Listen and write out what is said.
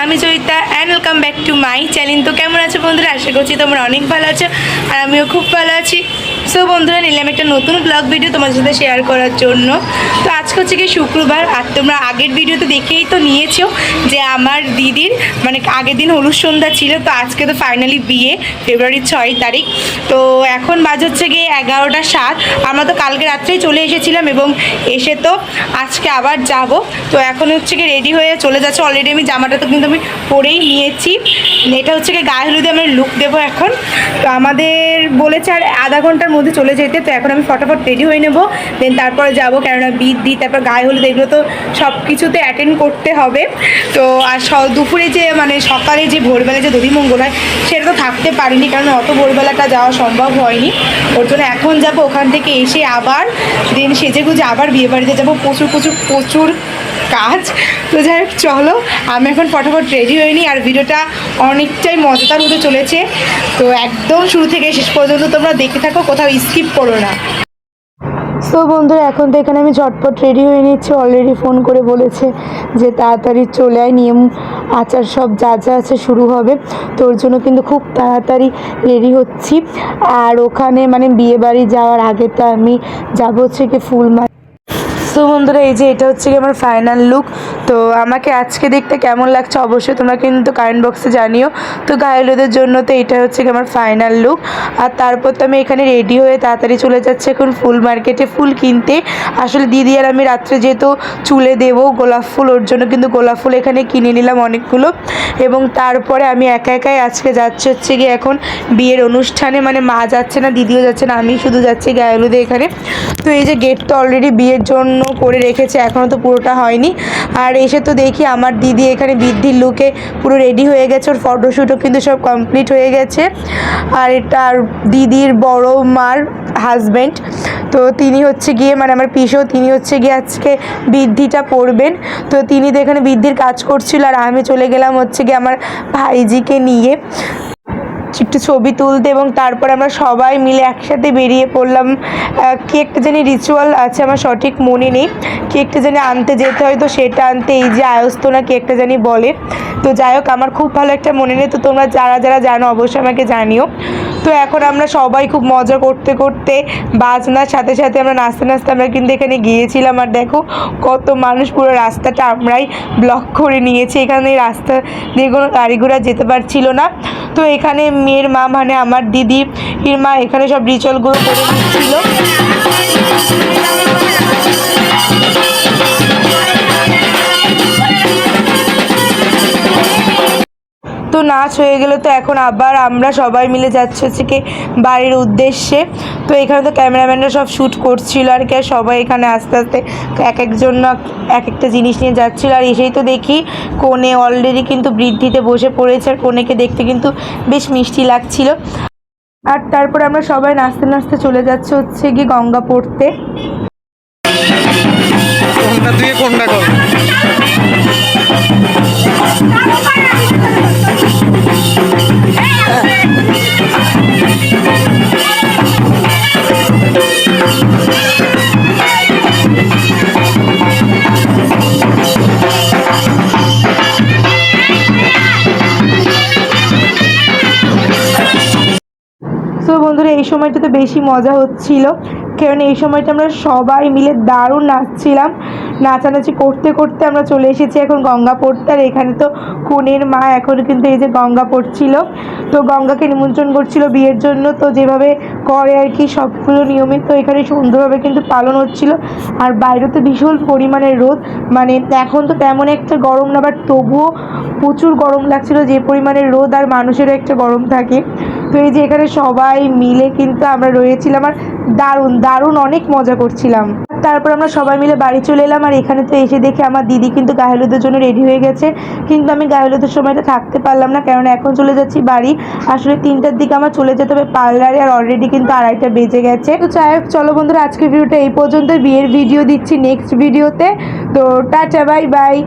আমি Joyita and welcome back to my channel. তো কেমন আছো বন্ধুরা? আশা করছি তোমরা অনেক ভালো আছো আর আমিও খুব ভালো আছি। সো বন্ধুরা, নিলাম একটা নতুন ব্লগ ভিডিও তোমার সাথে শেয়ার করার জন্য। তো আজকে হচ্ছে কি শুক্রবার, আর তোমরা আগের ভিডিওতে দেখেই তো নিয়েছো যে আমার দিদির মানে আগের দিন হলুদ সন্ধ্যা ছিল। তো আজকে তো ফাইনালি বিয়ে, ফেব্রুয়ারির 6 তারিখ। তো এখন বাজ হচ্ছে গিয়ে 11টা 7। আমরা তো কালকে রাত্রেই চলে এসেছিলাম এবং এসে তো আজকে আবার যাব। তো এখন হচ্ছে কি রেডি হয়ে চলে যাচ্ছে। অলরেডি আমি জামাটা তো কিন্তু আমি পরেই নিয়েছি। এটা হচ্ছে কি গায়ে হলুদে আমি লুক দেবো এখন। তো আমাদের বলেছে আর আধা ঘন্টার মধ্যে চলে যেতে। তো এখন আমি ফটাফট রেডি হয়ে নেবো, দেন তারপরে যাবো, কেননা বিধি তারপর গায়ে হলুদ এগুলো তো সব কিছুতে অ্যাটেন্ড করতে হবে। তো আর দুপুরে যে মানে সকালে যে ভোরবেলা যে দধিমঙ্গল হয় সেটা তো থাকতে পারিনি, কারণ অত ভোরবেলাটা যাওয়া সম্ভব হয়নি। ওর জন্য এখন যাবো, ওখান থেকে এসে আবার দেন সেজে গুজে আবার বিয়ে বাড়িতে যাবো। প্রচুর কাজ। তো যাই হোক, চলো আমি এখন ফটাফট রেডি হয়ে নিই। আর ভিডিওটা অনেকটাই মজাদার হতে চলেছে, তো একদম শুরু থেকে শেষ পর্যন্ত তোমরা দেখতে থাকো, কোথাও স্কিপ করো না। সো বন্ধুরা, এখন তো এখানে আমি ঝটপট রেডি হয়ে নিচ্ছি। অলরেডি ফোন করে বলেছে যে তাড়াতাড়ি চলে আয়, নিয়ম আচার সব যা যা আছে শুরু হবে। তো ওর জন্য কিন্তু খুব তাড়াতাড়ি রেডি হচ্ছি। আর ওখানে মানে বিয়ে বাড়ি যাওয়ার আগে তো আমি যাবো হচ্ছে কি ফুলমালা। তো বন্ধুরা, এই যে এটা হচ্ছে কি আমার ফাইনাল লুক। তো আমাকে আজকে দেখতে কেমন লাগছে অবশ্যই তোমরা কিন্তু কমেন্ট বক্সে জানিও। তো গায়ে হলুদের জন্য তো এটা হচ্ছে কি আমার ফাইনাল লুক। আর তারপর তো আমি এখানে রেডি হয়ে তাড়াতাড়ি চলে যাচ্ছে এখন ফুল মার্কেটে ফুল কিনতে। আসলে দিদি আর আমি রাত্রে যেহেতু চুলে দেবো গোলাপ ফুল, ওর জন্য কিন্তু গোলাপ ফুল এখানে কিনে নিলাম অনেকগুলো। এবং তারপরে আমি একাই আজকে যাচ্ছি হচ্ছে গিয়ে এখন বিয়ের অনুষ্ঠানে। মানে মা যাচ্ছে না, দিদিও যাচ্ছে না, আমি শুধু যাচ্ছি গায়ে হলুদে এখানে। তো এই যে গেট তো অলরেডি বিয়ের জন্য করে রেখেছে, এখনও তো পুরোটা হয়নি। আর এসে তো দেখি আমার দিদি এখানে বৃদ্ধির লুকে পুরো রেডি হয়ে গেছে, ওর ফটোশ্যুটও কিন্তু সব কমপ্লিট হয়ে গেছে। আর এটা দিদির বড় মার হাজব্যান্ড, তো তিনি হচ্ছে গিয়ে মানে আমার পিসো, তিনি হচ্ছে গিয়ে আজকে বৃদ্ধিটা পড়বেন। তো তিনি তো এখানে বৃদ্ধির কাজ করছিল, আর আমি চলে গেলাম হচ্ছে গিয়ে আমার ভাইজিকে নিয়ে একটু ছবি তুলতে। এবং তারপর আমরা সবাই মিলে একসাথে বেরিয়ে পড়লাম। কি একটা জানি রিচুয়াল আছে, আমার সঠিক মনে নেই, কি একটা জানি আনতে যেতে হয়, তো সেটা আনতে এই যে আয়স্তনা কি একটা জানি বলে। তো যাই হোক, আমার খুব ভালো একটা মনে নেই। তো তোমরা যারা জানো অবশ্যই আমাকে জানিও। তো এখন আমরা সবাই খুব মজা করতে করতে বাজনার সাথে সাথে আমরা নাচতে আমরা কিন্তু এখানে গিয়েছিলাম। আর দেখো কত মানুষ, পুরো রাস্তাটা আমরাই ব্লক করে নিয়েছি। এখানে রাস্তা দিয়ে কোনো গাড়ি ঘোড়া যেতে পারছিল না। তো এখানে মেয়ের মা মানে আমার দিদির মা এখানে সব রিচুয়ালগুলো করে দিচ্ছিল। তো নাচ হয়ে গেল, তো এখন আবার আমরা সবাই মিলে যাচ্ছি হচ্ছে কি বাড়ির উদ্দেশ্যে। তো এখানে তো ক্যামেরাম্যানরা সব শ্যুট করছিল আর কি, সবাই এখানে আস্তে আস্তে একজন এক একটা জিনিস নিয়ে যাচ্ছিল। আর এসেই তো দেখি কনে অলরেডি কিন্তু বৃদ্ধিতে বসে পড়েছে, আর কনেকে দেখতে কিন্তু বেশ মিষ্টি লাগছিল। আর তারপর আমরা সবাই নাচতে নাচতে চলে যাচ্ছে হচ্ছে কি গঙ্গা পড়তে। তো বন্ধুরা, এই সময়টা তো বেশি মজা হচ্ছিল, কারণ এই সময়টা আমরা সবাই মিলে দারুণ নাচছিলাম। নাচানাচি করতে করতে আমরা চলে এসেছি এখন গঙ্গা পড়তে। আর এখানে তো কনের মা এখন কিন্তু এই যে গঙ্গা পড়ছিল। তো গঙ্গাকে নিমন্ত্রণ করছিল বিয়ের জন্য, তো যেভাবে করে আর কি সবগুলো নিয়মিত এখানে সুন্দরভাবে কিন্তু পালন হচ্ছিল। আর বাইরে তো ভীষণ পরিমাণে রোদ, মানে এখন তো তেমন একটা গরম না, বাট তবুও প্রচুর গরম লাগছিল, যে পরিমাণে রোদ আর মানুষেরও একটা গরম থাকে। তো এই যে এখানে সবাই মিলে কিন্তু আমরা রয়েছিলাম আর দারুণ অনেক মজা করছিলাম। তারপর আমরা সবাই মিলে বাড়ি চলে এলাম। আর এখানে তো এসে দেখে আমার দিদি কিন্তু গায়ে হলুদের জন্য রেডি হয়ে গেছে, কিন্তু আমি গায়ে হলুদের সময়টা থাকতে পারলাম না, কারণ এখন চলে যাচ্ছি বাড়ি। আসলে 3টার দিকে আমার চলে যেতে হবে পার্লারে, আর অলরেডি কিন্তু 2:30টা বেজে গেছে। তো যাই হোক, চলো বন্ধুরা, আজকের ভিডিওটা এই পর্যন্ত। বিয়ের ভিডিও দিচ্ছি নেক্সট ভিডিওতে। তো টাটা, বাই বাই।